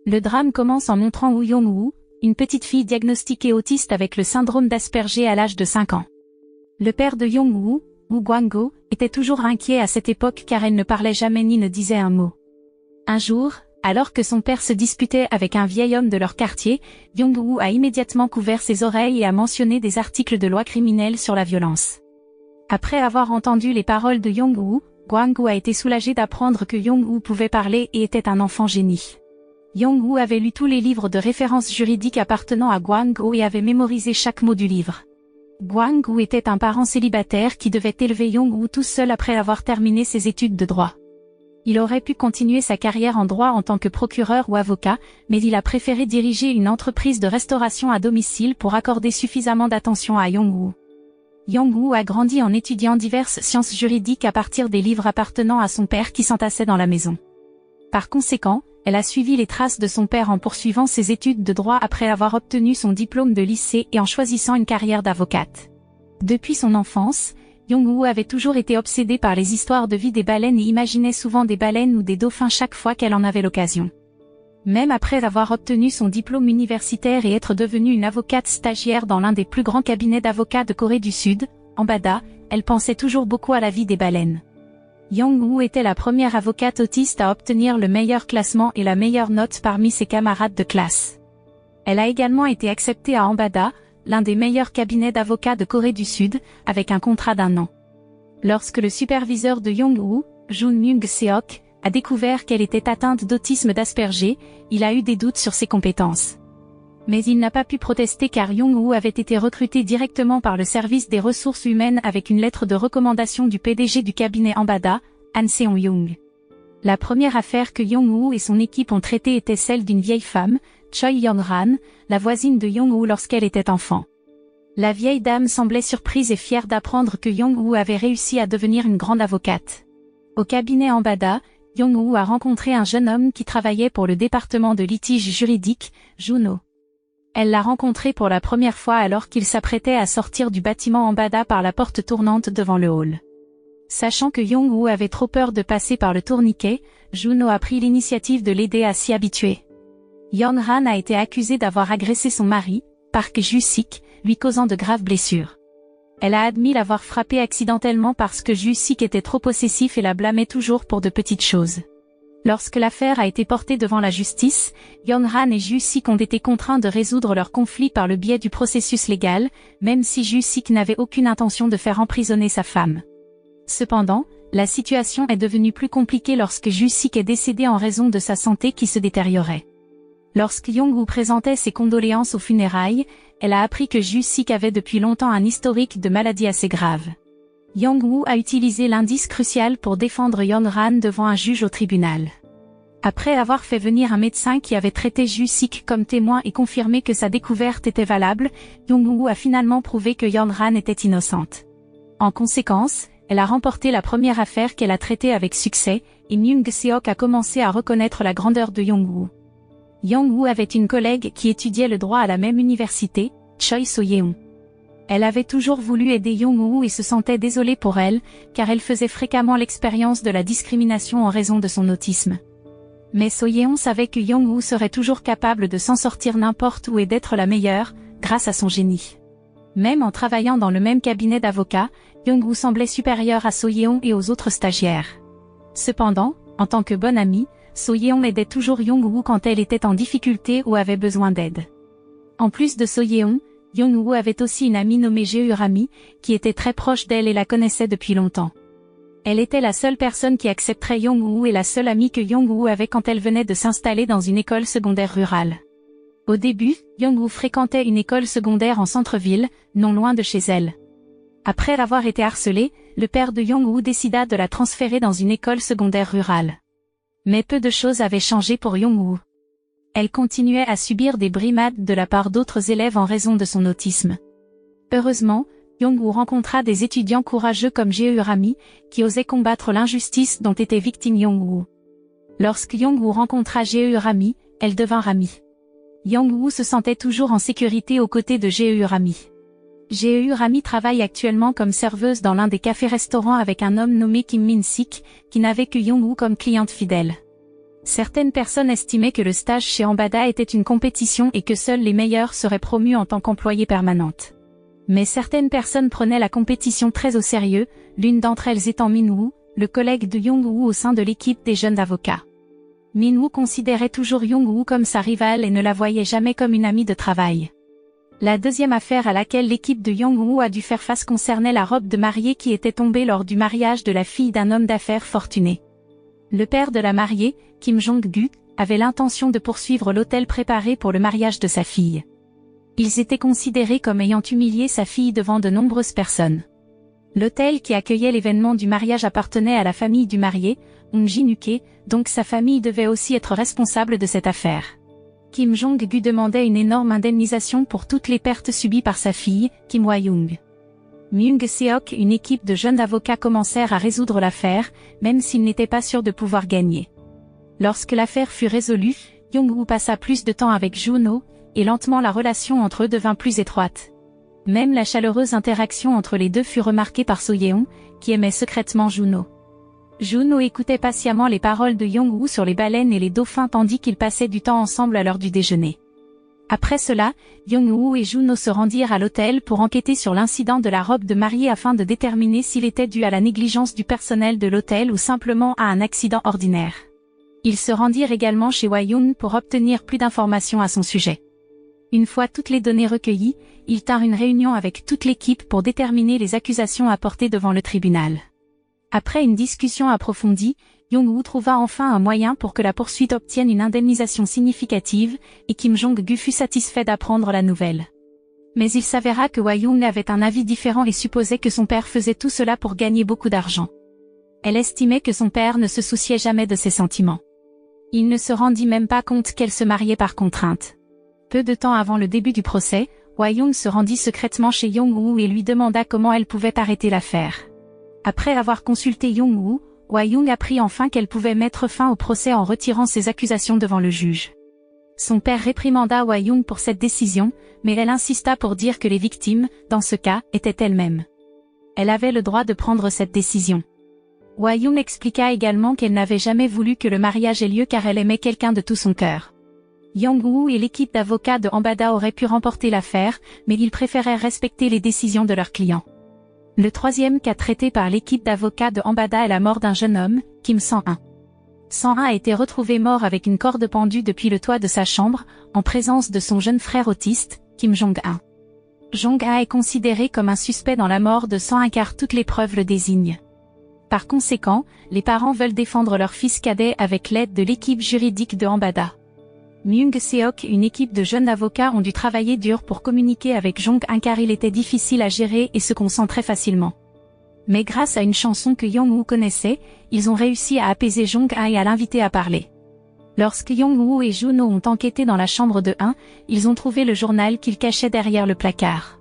Le drame commence en montrant Woo Young-woo, une petite fille diagnostiquée autiste avec le syndrome d'Asperger à l'âge de 5 ans. Le père de Young-woo, Woo Gwang-go, était toujours inquiet à cette époque car elle ne parlait jamais ni ne disait un mot. Un jour, alors que son père se disputait avec un vieil homme de leur quartier, Young-woo a immédiatement couvert ses oreilles et a mentionné des articles de loi criminelle sur la violence. Après avoir entendu les paroles de Young-woo, Gwang-go a été soulagé d'apprendre que Young-woo pouvait parler et était un enfant génie. Young-woo avait lu tous les livres de référence juridiques appartenant à Gwang-go et avait mémorisé chaque mot du livre. Gwang-go était un parent célibataire qui devait élever Young-woo tout seul après avoir terminé ses études de droit. Il aurait pu continuer sa carrière en droit en tant que procureur ou avocat, mais il a préféré diriger une entreprise de restauration à domicile pour accorder suffisamment d'attention à Young-woo. Young-woo a grandi en étudiant diverses sciences juridiques à partir des livres appartenant à son père qui s'entassaient dans la maison. Par conséquent, elle a suivi les traces de son père en poursuivant ses études de droit après avoir obtenu son diplôme de lycée et en choisissant une carrière d'avocate. Depuis son enfance, Young-woo avait toujours été obsédée par les histoires de vie des baleines et imaginait souvent des baleines ou des dauphins chaque fois qu'elle en avait l'occasion. Même après avoir obtenu son diplôme universitaire et être devenue une avocate stagiaire dans l'un des plus grands cabinets d'avocats de Corée du Sud, Ambada, elle pensait toujours beaucoup à la vie des baleines. Young-woo était la première avocate autiste à obtenir le meilleur classement et la meilleure note parmi ses camarades de classe. Elle a également été acceptée à Ambada, l'un des meilleurs cabinets d'avocats de Corée du Sud, avec un contrat d'1 an. Lorsque le superviseur de Young-woo, Jun Myung-seok, a découvert qu'elle était atteinte d'autisme d'Asperger, il a eu des doutes sur ses compétences. Mais il n'a pas pu protester car Young-woo avait été recrutée directement par le service des ressources humaines avec une lettre de recommandation du PDG du cabinet Ambada, Han Seong-young. La première affaire que Young-woo et son équipe ont traitée était celle d'une vieille femme, Choi Young-ran, la voisine de Young-woo lorsqu'elle était enfant. La vieille dame semblait surprise et fière d'apprendre que Young-woo avait réussi à devenir une grande avocate. Au cabinet Ambada, Young-woo a rencontré un jeune homme qui travaillait pour le département de litige juridique, Juno. Elle l'a rencontré pour la première fois alors qu'il s'apprêtait à sortir du bâtiment Ambada par la porte tournante devant le hall. Sachant que Young-woo avait trop peur de passer par le tourniquet, Juno a pris l'initiative de l'aider à s'y habituer. Young-han a été accusée d'avoir agressé son mari, Park Ju-sik, lui causant de graves blessures. Elle a admis l'avoir frappé accidentellement parce que Ju-sik était trop possessif et la blâmait toujours pour de petites choses. Lorsque l'affaire a été portée devant la justice, Young-han et Ju-sik ont été contraints de résoudre leur conflit par le biais du processus légal, même si Ju-sik n'avait aucune intention de faire emprisonner sa femme. Cependant, la situation est devenue plus compliquée lorsque Ju-sik est décédée en raison de sa santé qui se détériorait. Lorsque Young-woo présentait ses condoléances aux funérailles, elle a appris que Ju-sik avait depuis longtemps un historique de maladie assez grave. Young-woo a utilisé l'indice crucial pour défendre Young-ran devant un juge au tribunal. Après avoir fait venir un médecin qui avait traité Ju-sik comme témoin et confirmé que sa découverte était valable, Young-woo a finalement prouvé que Young-ran était innocente. En conséquence, elle a remporté la première affaire qu'elle a traitée avec succès, et Myung-seok a commencé à reconnaître la grandeur de Young-woo. Young-woo avait une collègue qui étudiait le droit à la même université, Choi So-yeon. Elle avait toujours voulu aider Young-woo et se sentait désolée pour elle, car elle faisait fréquemment l'expérience de la discrimination en raison de son autisme. Mais So-yeon savait que Young-woo serait toujours capable de s'en sortir n'importe où et d'être la meilleure, grâce à son génie. Même en travaillant dans le même cabinet d'avocats, Young-woo semblait supérieure à So-yeon et aux autres stagiaires. Cependant, en tant que bonne amie, So-yeon aidait toujours Young-woo quand elle était en difficulté ou avait besoin d'aide. En plus de So-yeon, Young-woo avait aussi une amie nommée Jae-rami, qui était très proche d'elle et la connaissait depuis longtemps. Elle était la seule personne qui accepterait Young-woo et la seule amie que Young-woo avait quand elle venait de s'installer dans une école secondaire rurale. Au début, Young-woo fréquentait une école secondaire en centre-ville, non loin de chez elle. Après avoir été harcelée, le père de Young-woo décida de la transférer dans une école secondaire rurale. Mais peu de choses avaient changé pour Young-woo. Elle continuait à subir des brimades de la part d'autres élèves en raison de son autisme. Heureusement, Young-woo rencontra des étudiants courageux comme Jae-rami, qui osaient combattre l'injustice dont était victime Young-woo. Lorsque Young-woo rencontra Jae-rami, elle devint Rami. Young-woo se sentait toujours en sécurité aux côtés de Jae-rami. Jae-rami travaille actuellement comme serveuse dans l'un des cafés-restaurants avec un homme nommé Kim Min-sik, qui n'avait que Young-woo comme cliente fidèle. Certaines personnes estimaient que le stage chez Ambada était une compétition et que seuls les meilleurs seraient promus en tant qu'employés permanentes. Mais certaines personnes prenaient la compétition très au sérieux, l'une d'entre elles étant Min-woo, le collègue de Young-woo au sein de l'équipe des jeunes avocats. Min-woo considérait toujours Young-woo comme sa rivale et ne la voyait jamais comme une amie de travail. La deuxième affaire à laquelle l'équipe de Young-woo a dû faire face concernait la robe de mariée qui était tombée lors du mariage de la fille d'un homme d'affaires fortuné. Le père de la mariée, Kim Jong-gu, avait l'intention de poursuivre l'hôtel préparé pour le mariage de sa fille. Ils étaient considérés comme ayant humilié sa fille devant de nombreuses personnes. L'hôtel qui accueillait l'événement du mariage appartenait à la famille du marié, Hong Jin-uke, donc sa famille devait aussi être responsable de cette affaire. Kim Jong-gu demandait une énorme indemnisation pour toutes les pertes subies par sa fille, Kim Hwa-young. Myung-seok, une équipe de jeunes avocats commencèrent à résoudre l'affaire, même s'ils n'étaient pas sûrs de pouvoir gagner. Lorsque l'affaire fut résolue, Young-woo passa plus de temps avec Juno, et lentement la relation entre eux devint plus étroite. Même la chaleureuse interaction entre les deux fut remarquée par So-yeon, qui aimait secrètement Juno. Juno écoutait patiemment les paroles de Young-woo sur les baleines et les dauphins tandis qu'ils passaient du temps ensemble à l'heure du déjeuner. Après cela, Young-woo et Juno se rendirent à l'hôtel pour enquêter sur l'incident de la robe de mariée afin de déterminer s'il était dû à la négligence du personnel de l'hôtel ou simplement à un accident ordinaire. Ils se rendirent également chez Hwa-young pour obtenir plus d'informations à son sujet. Une fois toutes les données recueillies, ils tinrent une réunion avec toute l'équipe pour déterminer les accusations à porter devant le tribunal. Après une discussion approfondie, Young-woo trouva enfin un moyen pour que la poursuite obtienne une indemnisation significative, et Kim Jong-gu fut satisfait d'apprendre la nouvelle. Mais il s'avéra que Hwa-young avait un avis différent et supposait que son père faisait tout cela pour gagner beaucoup d'argent. Elle estimait que son père ne se souciait jamais de ses sentiments. Il ne se rendit même pas compte qu'elle se mariait par contrainte. Peu de temps avant le début du procès, Hwa-young se rendit secrètement chez Young-woo et lui demanda comment elle pouvait arrêter l'affaire. Après avoir consulté Young-woo, Hwa-young apprit enfin qu'elle pouvait mettre fin au procès en retirant ses accusations devant le juge. Son père réprimanda Hwa-young pour cette décision, mais elle insista pour dire que les victimes, dans ce cas, étaient elles-mêmes. Elle avait le droit de prendre cette décision. Hwa-young expliqua également qu'elle n'avait jamais voulu que le mariage ait lieu car elle aimait quelqu'un de tout son cœur. Young-woo et l'équipe d'avocats de Ambada auraient pu remporter l'affaire, mais ils préférèrent respecter les décisions de leurs clients. Le troisième cas traité par l'équipe d'avocats de Ambada est la mort d'un jeune homme, Kim Sang-un. Sang-un a été retrouvé mort avec une corde pendue depuis le toit de sa chambre, en présence de son jeune frère autiste, Kim Jong-un. Jong-un est considéré comme un suspect dans la mort de Sang-un car toutes les preuves le désignent. Par conséquent, les parents veulent défendre leur fils cadet avec l'aide de l'équipe juridique de Ambada. Myung-seok, une équipe de jeunes avocats ont dû travailler dur pour communiquer avec Jong-un car il était difficile à gérer et se concentrait facilement. Mais grâce à une chanson que Young-woo connaissait, ils ont réussi à apaiser Jong-un et à l'inviter à parler. Lorsque Young-woo et Juno ont enquêté dans la chambre de Un, ils ont trouvé le journal qu'il cachait derrière le placard.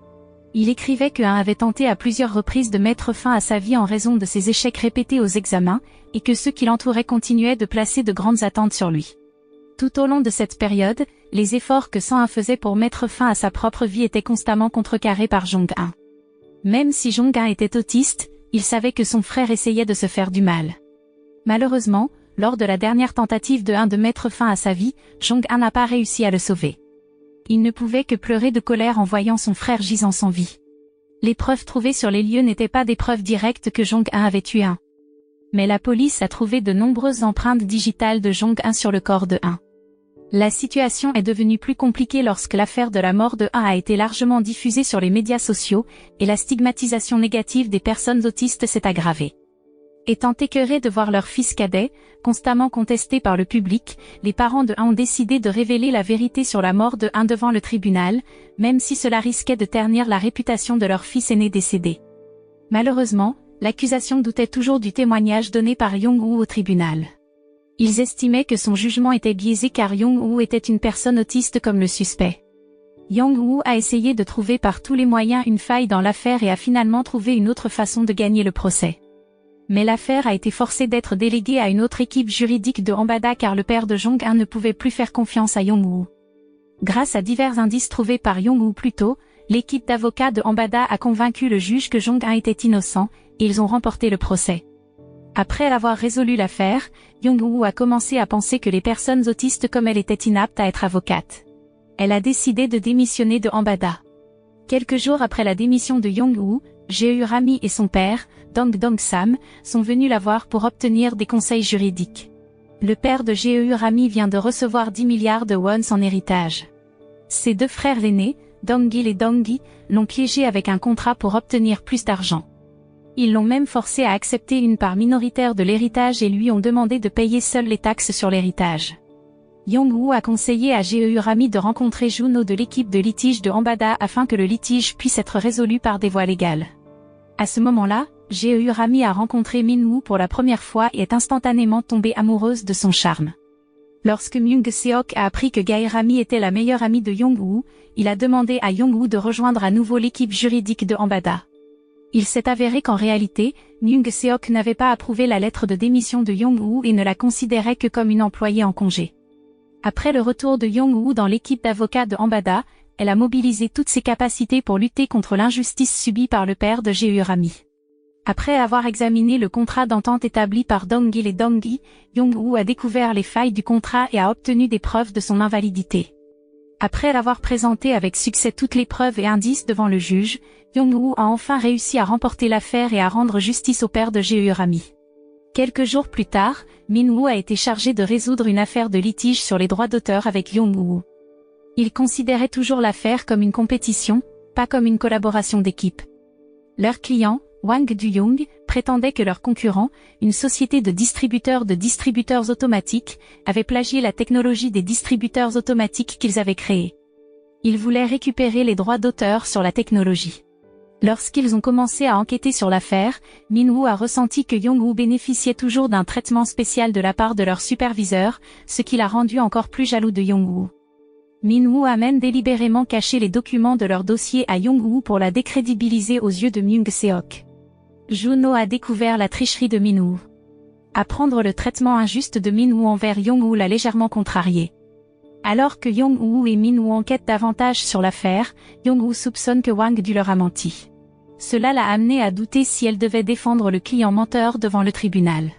Il écrivait que Un avait tenté à plusieurs reprises de mettre fin à sa vie en raison de ses échecs répétés aux examens, et que ceux qui l'entouraient continuaient de placer de grandes attentes sur lui. Tout au long de cette période, les efforts que Sang-un faisait pour mettre fin à sa propre vie étaient constamment contrecarrés par Jong-un. Même si Jong-un était autiste, il savait que son frère essayait de se faire du mal. Malheureusement, lors de la dernière tentative de Un de mettre fin à sa vie, Jong-un n'a pas réussi à le sauver. Il ne pouvait que pleurer de colère en voyant son frère gisant sans vie. Les preuves trouvées sur les lieux n'étaient pas des preuves directes que Jong-un avait tué Un. Mais la police a trouvé de nombreuses empreintes digitales de Jong-un sur le corps de Un. La situation est devenue plus compliquée lorsque l'affaire de la mort de Un a été largement diffusée sur les médias sociaux, et la stigmatisation négative des personnes autistes s'est aggravée. Étant écœurés de voir leur fils cadet, constamment contesté par le public, les parents de Un ont décidé de révéler la vérité sur la mort de Un devant le tribunal, même si cela risquait de ternir la réputation de leur fils aîné décédé. Malheureusement, l'accusation doutait toujours du témoignage donné par Young-woo au tribunal. Ils estimaient que son jugement était biaisé car Young-woo était une personne autiste comme le suspect. Young-woo a essayé de trouver par tous les moyens une faille dans l'affaire et a finalement trouvé une autre façon de gagner le procès. Mais l'affaire a été forcée d'être déléguée à une autre équipe juridique de Ambada car le père de Jong-un ne pouvait plus faire confiance à Young-woo. Grâce à divers indices trouvés par Young-woo plus tôt, l'équipe d'avocats de Ambada a convaincu le juge que Jong-un était innocent, et ils ont remporté le procès. Après avoir résolu l'affaire, Young-woo a commencé à penser que les personnes autistes comme elle étaient inaptes à être avocate. Elle a décidé de démissionner de Ambada. Quelques jours après la démission de Young-woo, Jae Rami et son père, Dong Dong-sam, sont venus la voir pour obtenir des conseils juridiques. Le père de Jae Rami vient de recevoir 10 milliards de wons en héritage. Ses deux frères aînés, Dong-il et Dong-gi, l'ont piégé avec un contrat pour obtenir plus d'argent. Ils l'ont même forcé à accepter une part minoritaire de l'héritage et lui ont demandé de payer seul les taxes sur l'héritage. Young-woo a conseillé à Jae Rami de rencontrer Juno de l'équipe de litige de Ambada afin que le litige puisse être résolu par des voies légales. À ce moment-là, Jae Rami a rencontré Min-woo pour la première fois et est instantanément tombée amoureuse de son charme. Lorsque Myung-seok a appris que Gae Rami était la meilleure amie de Young-woo, il a demandé à Young-woo de rejoindre à nouveau l'équipe juridique de Ambada. Il s'est avéré qu'en réalité, Myung-seok n'avait pas approuvé la lettre de démission de Young-woo et ne la considérait que comme une employée en congé. Après le retour de Young-woo dans l'équipe d'avocats de Ambada, elle a mobilisé toutes ses capacités pour lutter contre l'injustice subie par le père de Jae Rami. Après avoir examiné le contrat d'entente établi par Dong-il et Dong-gi, Young-woo a découvert les failles du contrat et a obtenu des preuves de son invalidité. Après l'avoir présenté avec succès toutes les preuves et indices devant le juge, Young-woo a enfin réussi à remporter l'affaire et à rendre justice au père de Jae Rami. Quelques jours plus tard, Min-woo a été chargé de résoudre une affaire de litige sur les droits d'auteur avec Young-woo. Il considérait toujours l'affaire comme une compétition, pas comme une collaboration d'équipe. Leur client, Wang Du-young, prétendait que leur concurrent, une société de distributeurs automatiques, avait plagié la technologie des distributeurs automatiques qu'ils avaient créée. Ils voulaient récupérer les droits d'auteur sur la technologie. Lorsqu'ils ont commencé à enquêter sur l'affaire, Min-woo a ressenti que Young-woo bénéficiait toujours d'un traitement spécial de la part de leur superviseur, ce qui l'a rendu encore plus jaloux de Young-woo. Min-woo a même délibérément caché les documents de leur dossier à Young-woo pour la décrédibiliser aux yeux de Myung-seok. Juno a découvert la tricherie de Min-woo. Apprendre le traitement injuste de Min-woo envers Young-woo l'a légèrement contrarié. Alors que Young-woo et Min-woo enquêtent davantage sur l'affaire, Young-woo soupçonne que Wang Du leur a menti. Cela l'a amenée à douter si elle devait défendre le client menteur devant le tribunal.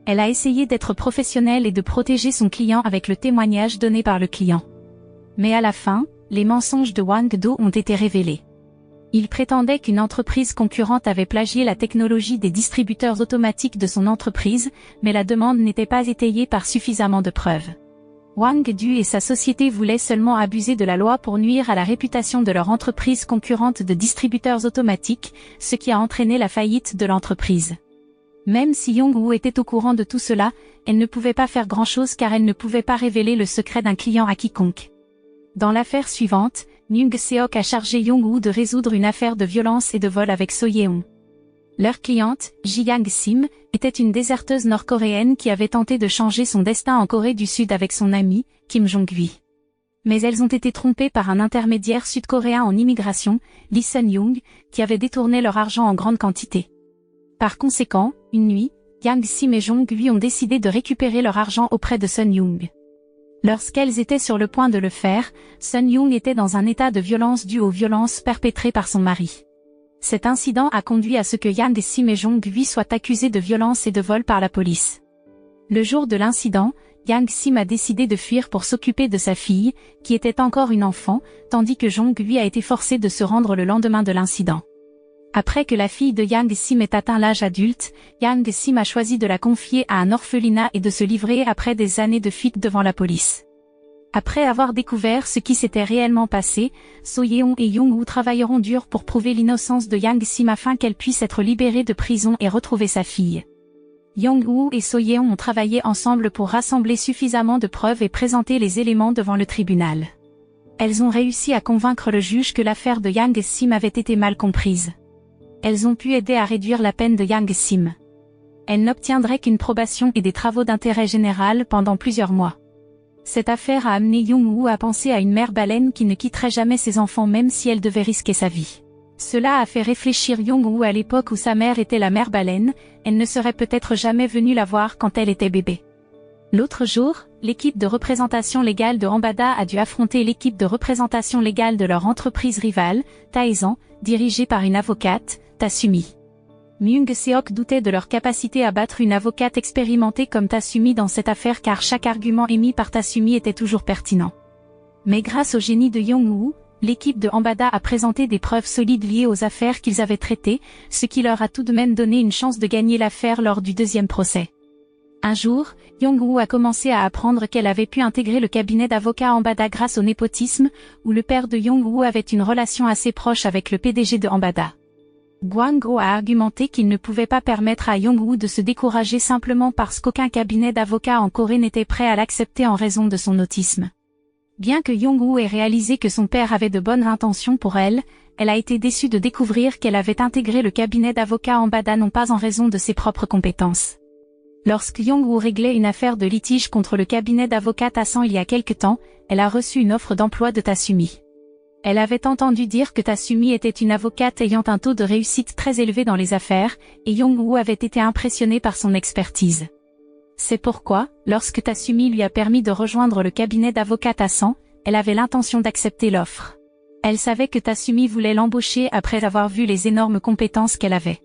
Elle a essayé d'être professionnelle et de protéger son client avec le témoignage donné par le client. Mais à la fin, les mensonges de Wang Du ont été révélés. Il prétendait qu'une entreprise concurrente avait plagié la technologie des distributeurs automatiques de son entreprise, mais la demande n'était pas étayée par suffisamment de preuves. Wang Du et sa société voulaient seulement abuser de la loi pour nuire à la réputation de leur entreprise concurrente de distributeurs automatiques, ce qui a entraîné la faillite de l'entreprise. Même si Young-woo était au courant de tout cela, elle ne pouvait pas faire grand-chose car elle ne pouvait pas révéler le secret d'un client à quiconque. Dans l'affaire suivante, Myung-seok a chargé Young-woo de résoudre une affaire de violence et de vol avec So Yeon. Leur cliente, Ji-Yang Sim, était une déserteuse nord-coréenne qui avait tenté de changer son destin en Corée du Sud avec son ami, Kim Jong-hui. Mais elles ont été trompées par un intermédiaire sud-coréen en immigration, Lee Sun-young, qui avait détourné leur argent en grande quantité. Par conséquent, une nuit, Yang Sim et Jong-hui ont décidé de récupérer leur argent auprès de Sun-young. Lorsqu'elles étaient sur le point de le faire, Sun-young était dans un état de violence dû aux violences perpétrées par son mari. Cet incident a conduit à ce que Yang Sim et Jong-hui soient accusés de violence et de vol par la police. Le jour de l'incident, Yang Sim a décidé de fuir pour s'occuper de sa fille, qui était encore une enfant, tandis que Jong-hui a été forcé de se rendre le lendemain de l'incident. Après que la fille de Yang Sim ait atteint l'âge adulte, Yang Sim a choisi de la confier à un orphelinat et de se livrer après des années de fuite devant la police. Après avoir découvert ce qui s'était réellement passé, So Yeon et Young-woo travailleront dur pour prouver l'innocence de Yang Sim afin qu'elle puisse être libérée de prison et retrouver sa fille. Young-woo et So Yeon ont travaillé ensemble pour rassembler suffisamment de preuves et présenter les éléments devant le tribunal. Elles ont réussi à convaincre le juge que l'affaire de Yang Sim avait été mal comprise. Elles ont pu aider à réduire la peine de Yang Sim. Elle n'obtiendrait qu'une probation et des travaux d'intérêt général pendant plusieurs mois. Cette affaire a amené Young-woo à penser à une mère baleine qui ne quitterait jamais ses enfants même si elle devait risquer sa vie. Cela a fait réfléchir Young-woo à l'époque où sa mère était la mère baleine, elle ne serait peut-être jamais venue la voir quand elle était bébé. L'autre jour, l'équipe de représentation légale de Ambada a dû affronter l'équipe de représentation légale de leur entreprise rivale, Taezan, dirigée par une avocate, Tatsumi. Myung-seok doutait de leur capacité à battre une avocate expérimentée comme Tatsumi dans cette affaire car chaque argument émis par Tatsumi était toujours pertinent. Mais grâce au génie de Young-woo, l'équipe de Ambada a présenté des preuves solides liées aux affaires qu'ils avaient traitées, ce qui leur a tout de même donné une chance de gagner l'affaire lors du deuxième procès. Un jour, Young-woo a commencé à apprendre qu'elle avait pu intégrer le cabinet d'avocats Ambada grâce au népotisme, où le père de Young-woo avait une relation assez proche avec le PDG de Ambada. Gwang-ho a argumenté qu'il ne pouvait pas permettre à Young-woo de se décourager simplement parce qu'aucun cabinet d'avocats en Corée n'était prêt à l'accepter en raison de son autisme. Bien que Young-woo ait réalisé que son père avait de bonnes intentions pour elle, elle a été déçue de découvrir qu'elle avait intégré le cabinet d'avocats Ambada non pas en raison de ses propres compétences. Lorsque Young-woo réglait une affaire de litige contre le cabinet d'avocats Tasan il y a quelque temps, elle a reçu une offre d'emploi de Tatsumi. Elle avait entendu dire que Tatsumi était une avocate ayant un taux de réussite très élevé dans les affaires, et Young-woo avait été impressionné par son expertise. C'est pourquoi, lorsque Tatsumi lui a permis de rejoindre le cabinet d'avocats Tasan, elle avait l'intention d'accepter l'offre. Elle savait que Tatsumi voulait l'embaucher après avoir vu les énormes compétences qu'elle avait.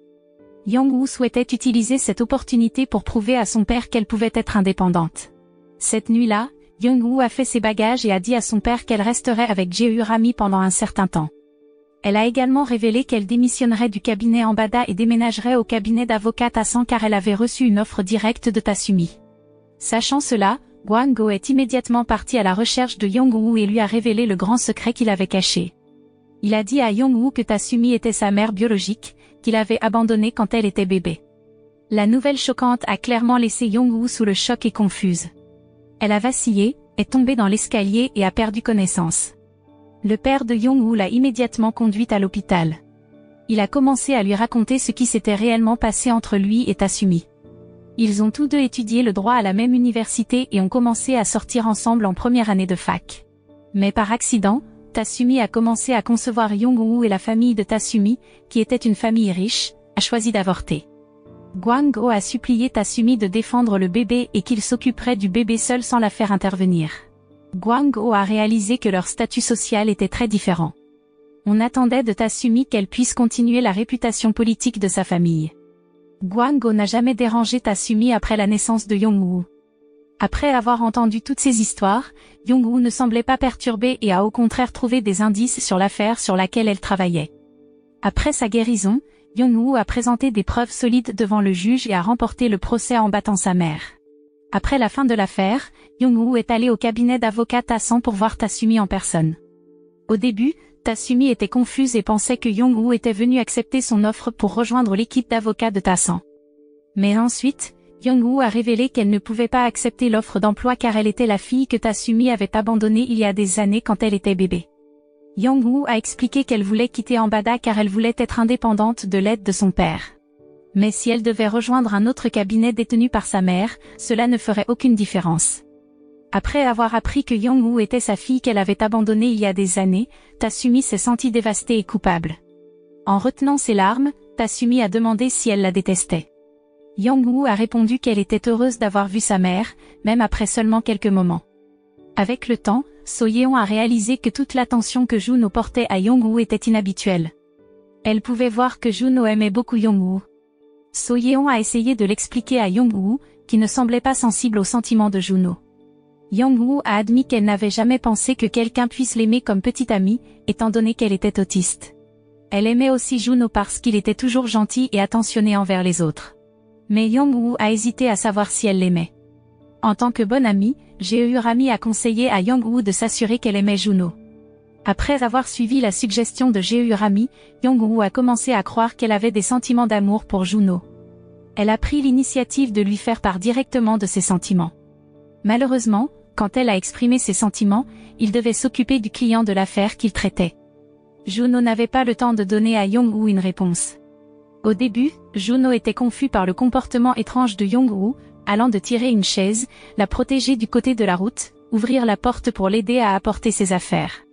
Young-woo souhaitait utiliser cette opportunité pour prouver à son père qu'elle pouvait être indépendante. Cette nuit-là, Young-woo a fait ses bagages et a dit à son père qu'elle resterait avec Jae Rami pendant un certain temps. Elle a également révélé qu'elle démissionnerait du cabinet Ambada et déménagerait au cabinet d'avocats Tasan car elle avait reçu une offre directe de Tatsumi. Sachant cela, Gwang-ho est immédiatement parti à la recherche de Young-woo et lui a révélé le grand secret qu'il avait caché. Il a dit à Young-woo que Tatsumi était sa mère biologique, qu'il avait abandonnée quand elle était bébé. La nouvelle choquante a clairement laissé Young-woo sous le choc et confuse. Elle a vacillé, est tombée dans l'escalier et a perdu connaissance. Le père de Young-woo l'a immédiatement conduite à l'hôpital. Il a commencé à lui raconter ce qui s'était réellement passé entre lui et Tatsumi. Ils ont tous deux étudié le droit à la même université et ont commencé à sortir ensemble en première année de fac. Mais par accident, Tatsumi a commencé à concevoir Young-woo et la famille de Tatsumi, qui était une famille riche, a choisi d'avorter. Gwang-ho a supplié Tatsumi de défendre le bébé et qu'il s'occuperait du bébé seul sans la faire intervenir. Gwang-ho a réalisé que leur statut social était très différent. On attendait de Tatsumi qu'elle puisse continuer la réputation politique de sa famille. Gwang-ho n'a jamais dérangé Tatsumi après la naissance de Young-woo. Après avoir entendu toutes ces histoires, Young-woo ne semblait pas perturbée et a au contraire trouvé des indices sur l'affaire sur laquelle elle travaillait. Après sa guérison, Young-woo a présenté des preuves solides devant le juge et a remporté le procès en battant sa mère. Après la fin de l'affaire, Young-woo est allé au cabinet d'avocat Tasan pour voir Tatsumi en personne. Au début, Tatsumi était confuse et pensait que Young-woo était venu accepter son offre pour rejoindre l'équipe d'avocats de Tasan. Mais ensuite, Young-woo a révélé qu'elle ne pouvait pas accepter l'offre d'emploi car elle était la fille que Tatsumi avait abandonnée il y a des années quand elle était bébé. Young-woo a expliqué qu'elle voulait quitter Ambada car elle voulait être indépendante de l'aide de son père. Mais si elle devait rejoindre un autre cabinet détenu par sa mère, cela ne ferait aucune différence. Après avoir appris que Young-woo était sa fille qu'elle avait abandonnée il y a des années, Tatsumi s'est sentie dévastée et coupable. En retenant ses larmes, Tatsumi a demandé si elle la détestait. Young-woo a répondu qu'elle était heureuse d'avoir vu sa mère, même après seulement quelques moments. Avec le temps, So-yeon a réalisé que toute l'attention que Juno portait à Young-woo était inhabituelle. Elle pouvait voir que Juno aimait beaucoup Young-woo. So-yeon a essayé de l'expliquer à Young-woo, qui ne semblait pas sensible aux sentiments de Juno. Young-woo a admis qu'elle n'avait jamais pensé que quelqu'un puisse l'aimer comme petite amie, étant donné qu'elle était autiste. Elle aimait aussi Juno parce qu'il était toujours gentil et attentionné envers les autres. Mais Young-woo a hésité à savoir si elle l'aimait. En tant que bonne amie, Jae Rami a conseillé à Young-woo de s'assurer qu'elle aimait Juno. Après avoir suivi la suggestion de Jae Rami, Young-woo a commencé à croire qu'elle avait des sentiments d'amour pour Juno. Elle a pris l'initiative de lui faire part directement de ses sentiments. Malheureusement, quand elle a exprimé ses sentiments, il devait s'occuper du client de l'affaire qu'il traitait. Juno n'avait pas le temps de donner à Young-woo une réponse. Au début, Juno était confus par le comportement étrange de Young-woo, allant de tirer une chaise, la protéger du côté de la route, ouvrir la porte pour l'aider à apporter ses affaires.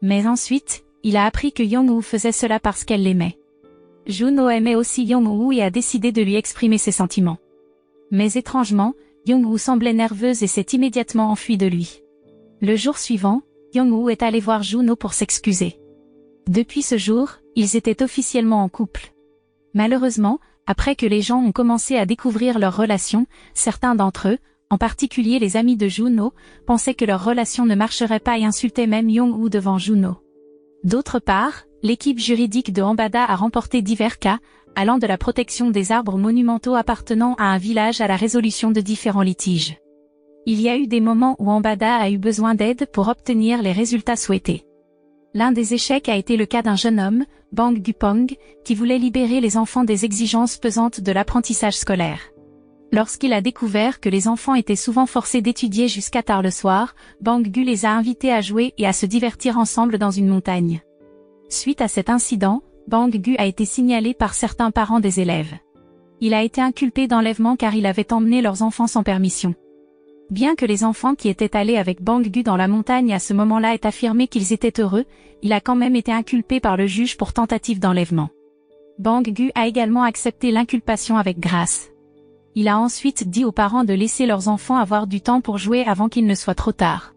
Mais ensuite, il a appris que Young-woo faisait cela parce qu'elle l'aimait. Juno aimait aussi Young-woo et a décidé de lui exprimer ses sentiments. Mais étrangement, Young-woo semblait nerveuse et s'est immédiatement enfuie de lui. Le jour suivant, Young-woo est allé voir Juno pour s'excuser. Depuis ce jour, ils étaient officiellement en couple. Malheureusement, Après que les gens ont commencé à découvrir leur relation, certains d'entre eux, en particulier les amis de Junho, pensaient que leur relation ne marcherait pas et insultaient même Young-woo devant Junho. D'autre part, l'équipe juridique de Hambada a remporté divers cas, allant de la protection des arbres monumentaux appartenant à un village à la résolution de différents litiges. Il y a eu des moments où Hambada a eu besoin d'aide pour obtenir les résultats souhaités. L'un des échecs a été le cas d'un jeune homme, Bang Gupong, qui voulait libérer les enfants des exigences pesantes de l'apprentissage scolaire. Lorsqu'il a découvert que les enfants étaient souvent forcés d'étudier jusqu'à tard le soir, Bang Gu les a invités à jouer et à se divertir ensemble dans une montagne. Suite à cet incident, Bang Gu a été signalé par certains parents des élèves. Il a été inculpé d'enlèvement car il avait emmené leurs enfants sans permission. Bien que les enfants qui étaient allés avec Bang Gu dans la montagne à ce moment-là aient affirmé qu'ils étaient heureux, il a quand même été inculpé par le juge pour tentative d'enlèvement. Bang Gu a également accepté l'inculpation avec grâce. Il a ensuite dit aux parents de laisser leurs enfants avoir du temps pour jouer avant qu'il ne soit trop tard.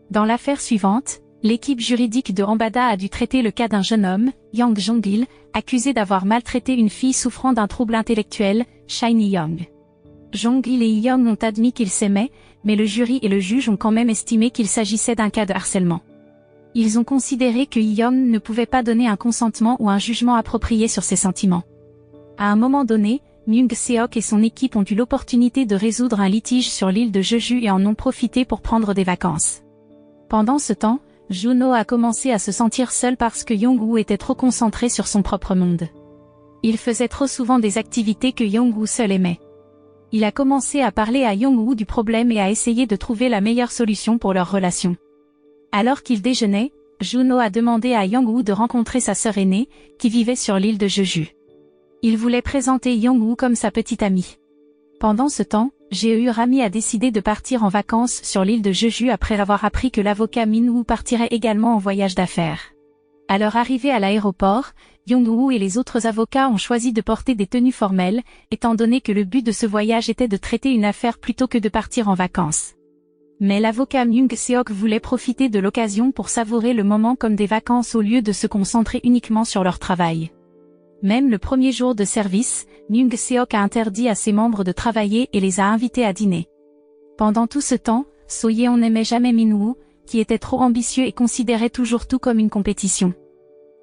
Dans l'affaire suivante, l'équipe juridique de Hambada a dû traiter le cas d'un jeune homme, Yang Jong-il, accusé d'avoir maltraité une fille souffrant d'un trouble intellectuel, Shiny Young. Jong-il et Young ont admis qu'ils s'aimaient, mais le jury et le juge ont quand même estimé qu'il s'agissait d'un cas de harcèlement. Ils ont considéré que Young ne pouvait pas donner un consentement ou un jugement approprié sur ses sentiments. À un moment donné, Myung Seok et son équipe ont eu l'opportunité de résoudre un litige sur l'île de Jeju et en ont profité pour prendre des vacances. Pendant ce temps, Junho a commencé à se sentir seul parce que Young-woo était trop concentré sur son propre monde. Il faisait trop souvent des activités que Young-woo seul aimait. Il a commencé à parler à Young-woo du problème et à essayer de trouver la meilleure solution pour leur relation. Alors qu'il déjeunait, Junho a demandé à Young-woo de rencontrer sa sœur aînée, qui vivait sur l'île de Jeju. Il voulait présenter Young-woo comme sa petite amie. Pendant ce temps, Rami a décidé de partir en vacances sur l'île de Jeju après avoir appris que l'avocat Min-woo partirait également en voyage d'affaires. À leur arrivée à l'aéroport, Young-woo et les autres avocats ont choisi de porter des tenues formelles, étant donné que le but de ce voyage était de traiter une affaire plutôt que de partir en vacances. Mais l'avocat Myung Seok voulait profiter de l'occasion pour savourer le moment comme des vacances au lieu de se concentrer uniquement sur leur travail. Même le premier jour de service, Myung Seok a interdit à ses membres de travailler et les a invités à dîner. Pendant tout ce temps, So Yeon n'aimait jamais Min-woo, qui était trop ambitieux et considérait toujours tout comme une compétition.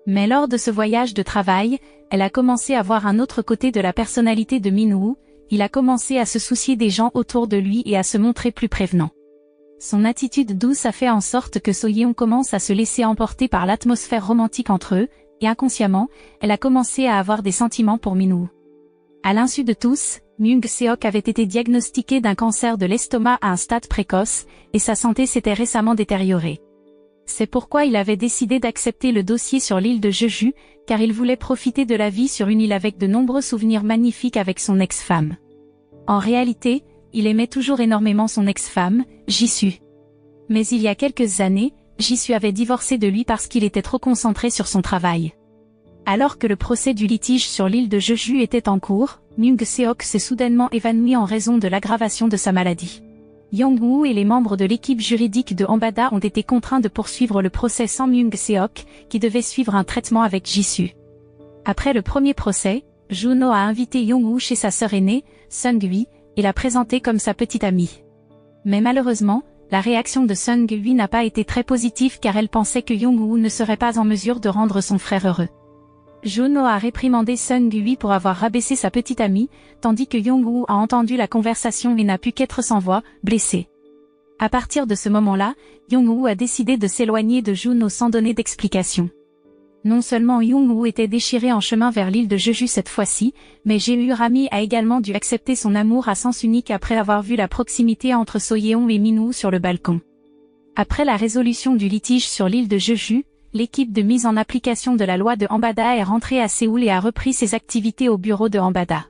Mais lors de ce voyage de travail, elle a commencé à voir un autre côté de la personnalité de Min-woo, il a commencé à se soucier des gens autour de lui et à se montrer plus prévenant. Son attitude douce a fait en sorte que So Yeon commence à se laisser emporter par l'atmosphère romantique entre eux, et inconsciemment, elle a commencé à avoir des sentiments pour Min-woo. À l'insu de tous, Myung Seok avait été diagnostiqué d'un cancer de l'estomac à un stade précoce, et sa santé s'était récemment détériorée. C'est pourquoi il avait décidé d'accepter le dossier sur l'île de Jeju, car il voulait profiter de la vie sur une île avec de nombreux souvenirs magnifiques avec son ex-femme. En réalité, il aimait toujours énormément son ex-femme, Jisoo. Mais il y a quelques années, Jisoo avait divorcé de lui parce qu'il était trop concentré sur son travail. Alors que le procès du litige sur l'île de Jeju était en cours, Myung Seok s'est soudainement évanoui en raison de l'aggravation de sa maladie. Young-woo et les membres de l'équipe juridique de Hambada ont été contraints de poursuivre le procès sans Myung Seok, qui devait suivre un traitement avec Jisoo. Après le premier procès, Junho a invité Young-woo chez sa sœur aînée, Seung-hui, et l'a présenté comme sa petite amie. Mais malheureusement, la réaction de Seung-hui n'a pas été très positive car elle pensait que Young-woo ne serait pas en mesure de rendre son frère heureux. Junho a réprimandé Seung-hui pour avoir rabaissé sa petite amie, tandis que Young-woo a entendu la conversation et n'a pu qu'être sans voix, blessé. À partir de ce moment-là, Young-woo a décidé de s'éloigner de Junho sans donner d'explication. Non seulement Young-woo était déchiré en chemin vers l'île de Jeju cette fois-ci, mais Rami a également dû accepter son amour à sens unique après avoir vu la proximité entre So Yeon et Min-woo sur le balcon. Après la résolution du litige sur l'île de Jeju, l'équipe de mise en application de la loi de Hambada est rentrée à Séoul et a repris ses activités au bureau de Hambada.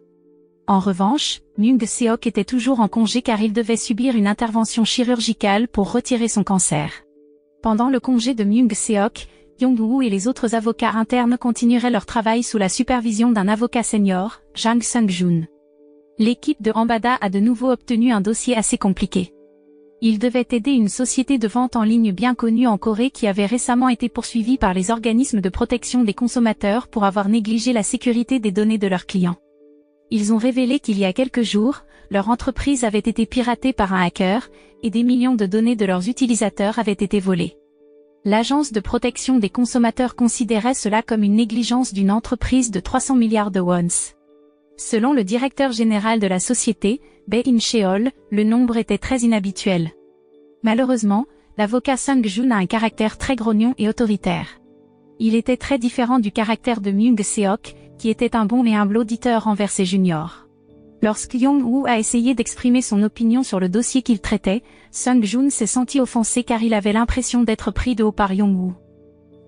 En revanche, Myung Seok était toujours en congé car il devait subir une intervention chirurgicale pour retirer son cancer. Pendant le congé de Myung Seok, Young-woo et les autres avocats internes continueraient leur travail sous la supervision d'un avocat senior, Jang Sung-joon. L'équipe de Hambada a de nouveau obtenu un dossier assez compliqué. Il devait aider une société de vente en ligne bien connue en Corée qui avait récemment été poursuivie par les organismes de protection des consommateurs pour avoir négligé la sécurité des données de leurs clients. Ils ont révélé qu'il y a quelques jours, leur entreprise avait été piratée par un hacker, et des millions de données de leurs utilisateurs avaient été volées. L'Agence de protection des consommateurs considérait cela comme une négligence d'une entreprise de 300 milliards de wons. Selon le directeur général de la société, Bae In-cheol, le nombre était très inhabituel. Malheureusement, l'avocat Sung-joon a un caractère très grognon et autoritaire. Il était très différent du caractère de Myung-seok, qui était un bon et humble auditeur envers ses juniors. Lorsque Young-woo a essayé d'exprimer son opinion sur le dossier qu'il traitait, Sung-joon s'est senti offensé car il avait l'impression d'être pris de haut par Young-woo.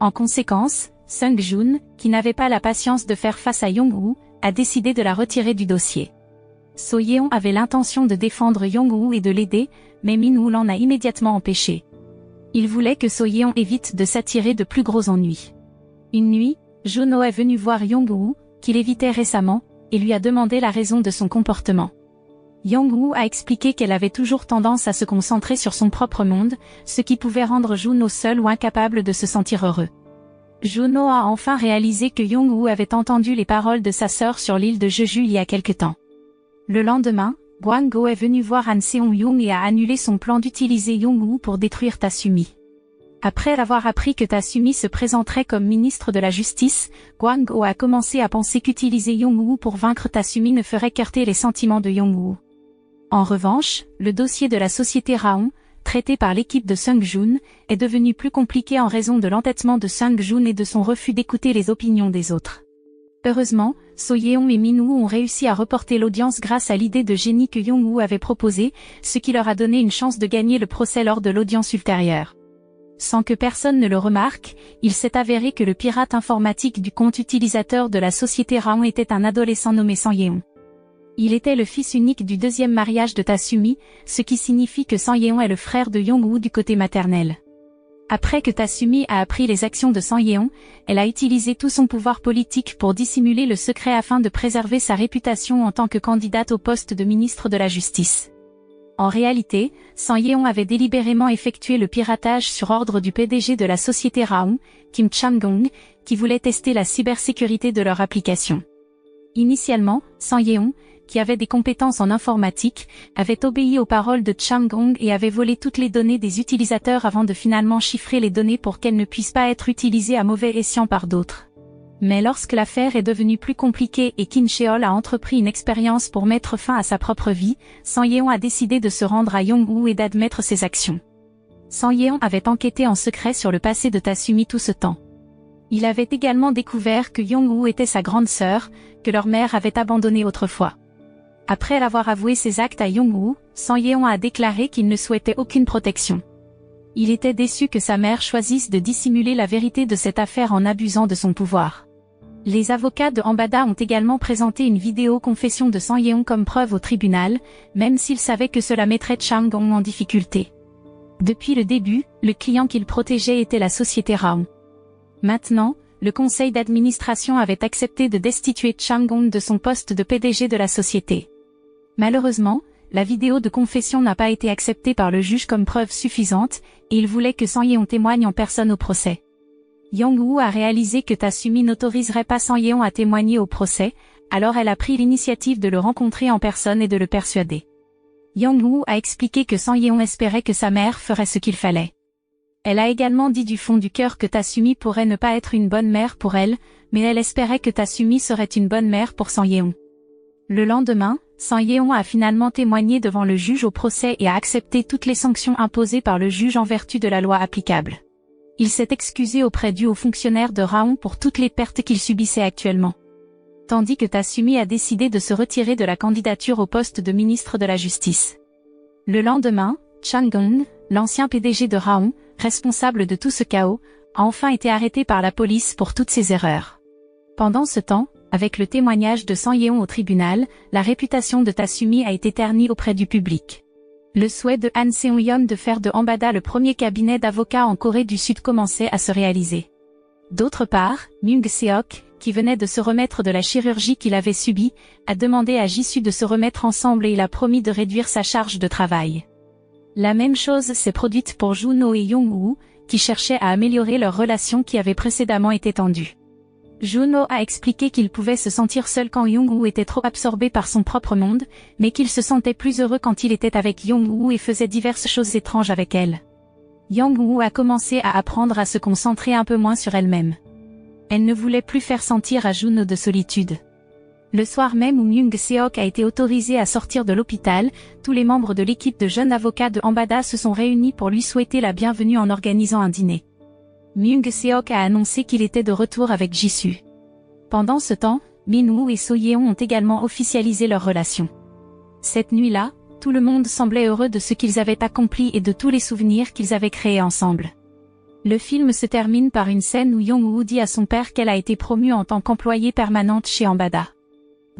En conséquence, Sung-joon, qui n'avait pas la patience de faire face à Young-woo, a décidé de la retirer du dossier. So Yeon avait l'intention de défendre Young-woo et de l'aider, mais Min-woo l'en a immédiatement empêché. Il voulait que So Yeon évite de s'attirer de plus gros ennuis. Une nuit, Jono est venu voir Young-woo, qu'il évitait récemment, et lui a demandé la raison de son comportement. Young-woo a expliqué qu'elle avait toujours tendance à se concentrer sur son propre monde, ce qui pouvait rendre Jono seul ou incapable de se sentir heureux. Jono a enfin réalisé que Young-woo avait entendu les paroles de sa sœur sur l'île de Jeju il y a quelque temps. Le lendemain, Gwang-go est venu voir Han Seong-young et a annulé son plan d'utiliser Young-woo pour détruire Tatsumi. Après avoir appris que Tatsumi se présenterait comme ministre de la Justice, Gwang-go a commencé à penser qu'utiliser Young-woo pour vaincre Tatsumi ne ferait qu'heurter les sentiments de Young-woo. En revanche, le dossier de la société Raon, traité par l'équipe de Sung-joon, est devenu plus compliqué en raison de l'entêtement de Sung-joon et de son refus d'écouter les opinions des autres. Heureusement, So Yeon et Min-woo ont réussi à reporter l'audience grâce à l'idée de génie que Young-woo avait proposée, ce qui leur a donné une chance de gagner le procès lors de l'audience ultérieure. Sans que personne ne le remarque, il s'est avéré que le pirate informatique du compte utilisateur de la société Raon était un adolescent nommé Sang Yeon. Il était le fils unique du deuxième mariage de Tatsumi, ce qui signifie que Sang Yeon est le frère de Young-woo du côté maternel. Après que Tatsumi a appris les actions de Sang Yeon, elle a utilisé tout son pouvoir politique pour dissimuler le secret afin de préserver sa réputation en tant que candidate au poste de ministre de la Justice. En réalité, Sang Yeon avait délibérément effectué le piratage sur ordre du PDG de la société Raon, Kim Chang-gong, qui voulait tester la cybersécurité de leur application. Initialement, Sang Yeon, qui avait des compétences en informatique, avait obéi aux paroles de Chang-gong et avait volé toutes les données des utilisateurs avant de finalement chiffrer les données pour qu'elles ne puissent pas être utilisées à mauvais escient par d'autres. Mais lorsque l'affaire est devenue plus compliquée et Kim Cheol a entrepris une expérience pour mettre fin à sa propre vie, Sang Yeon a décidé de se rendre à Young-woo et d'admettre ses actions. Sang Yeon avait enquêté en secret sur le passé de Tatsumi tout ce temps. Il avait également découvert que Young-woo était sa grande sœur, que leur mère avait abandonnée autrefois. Après avoir avoué ses actes à Young-woo, Sang Yeon a déclaré qu'il ne souhaitait aucune protection. Il était déçu que sa mère choisisse de dissimuler la vérité de cette affaire en abusant de son pouvoir. Les avocats de Ambada ont également présenté une vidéo confession de Sang Yeon comme preuve au tribunal, même s'ils savaient que cela mettrait Chang-gong en difficulté. Depuis le début, le client qu'il protégeait était la société Raon. Maintenant, le conseil d'administration avait accepté de destituer Chang-gong de son poste de PDG de la société. Malheureusement, la vidéo de confession n'a pas été acceptée par le juge comme preuve suffisante, et il voulait que Sang Yeon témoigne en personne au procès. Young-woo a réalisé que Tatsumi n'autoriserait pas Sang Yeon à témoigner au procès, alors elle a pris l'initiative de le rencontrer en personne et de le persuader. Young-woo a expliqué que Sang Yeon espérait que sa mère ferait ce qu'il fallait. Elle a également dit du fond du cœur que Tatsumi pourrait ne pas être une bonne mère pour elle, mais elle espérait que Tatsumi serait une bonne mère pour Sang Yeon. Le lendemain, Sang Yeon a finalement témoigné devant le juge au procès et a accepté toutes les sanctions imposées par le juge en vertu de la loi applicable. Il s'est excusé auprès du haut fonctionnaire de Raon pour toutes les pertes qu'il subissait actuellement. Tandis que Tatsumi a décidé de se retirer de la candidature au poste de ministre de la Justice. Le lendemain, Chang-gong, l'ancien PDG de Raon, responsable de tout ce chaos, a enfin été arrêté par la police pour toutes ses erreurs. Pendant ce temps, avec le témoignage de Sang Yeon au tribunal, la réputation de Tatsumi a été ternie auprès du public. Le souhait de Han Seong-yeon de faire de Ambada le premier cabinet d'avocats en Corée du Sud commençait à se réaliser. D'autre part, Myung-seok, qui venait de se remettre de la chirurgie qu'il avait subie, a demandé à Jisoo de se remettre ensemble et il a promis de réduire sa charge de travail. La même chose s'est produite pour Jono et Young-woo, qui cherchaient à améliorer leur relation qui avait précédemment été tendue. Junho a expliqué qu'il pouvait se sentir seul quand Young-woo était trop absorbé par son propre monde, mais qu'il se sentait plus heureux quand il était avec Young-woo et faisait diverses choses étranges avec elle. Young-woo a commencé à apprendre à se concentrer un peu moins sur elle-même. Elle ne voulait plus faire sentir à Junho de solitude. Le soir même où Myung-seok a été autorisé à sortir de l'hôpital, tous les membres de l'équipe de jeunes avocats de Ambada se sont réunis pour lui souhaiter la bienvenue en organisant un dîner. Myung-seok a annoncé qu'il était de retour avec Jisoo. Pendant ce temps, Min-woo et So-yeon ont également officialisé leur relation. Cette nuit-là, tout le monde semblait heureux de ce qu'ils avaient accompli et de tous les souvenirs qu'ils avaient créés ensemble. Le film se termine par une scène où Young-woo dit à son père qu'elle a été promue en tant qu'employée permanente chez Ambada.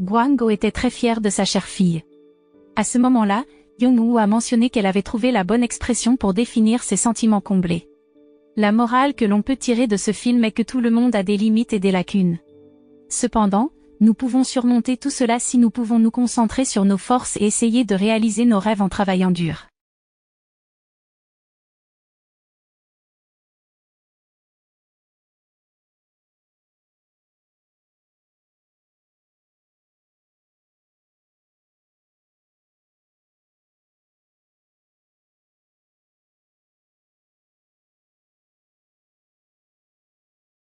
Gwang-go était très fière de sa chère fille. À ce moment-là, Young-woo a mentionné qu'elle avait trouvé la bonne expression pour définir ses sentiments comblés. La morale que l'on peut tirer de ce film est que tout le monde a des limites et des lacunes. Cependant, nous pouvons surmonter tout cela si nous pouvons nous concentrer sur nos forces et essayer de réaliser nos rêves en travaillant dur.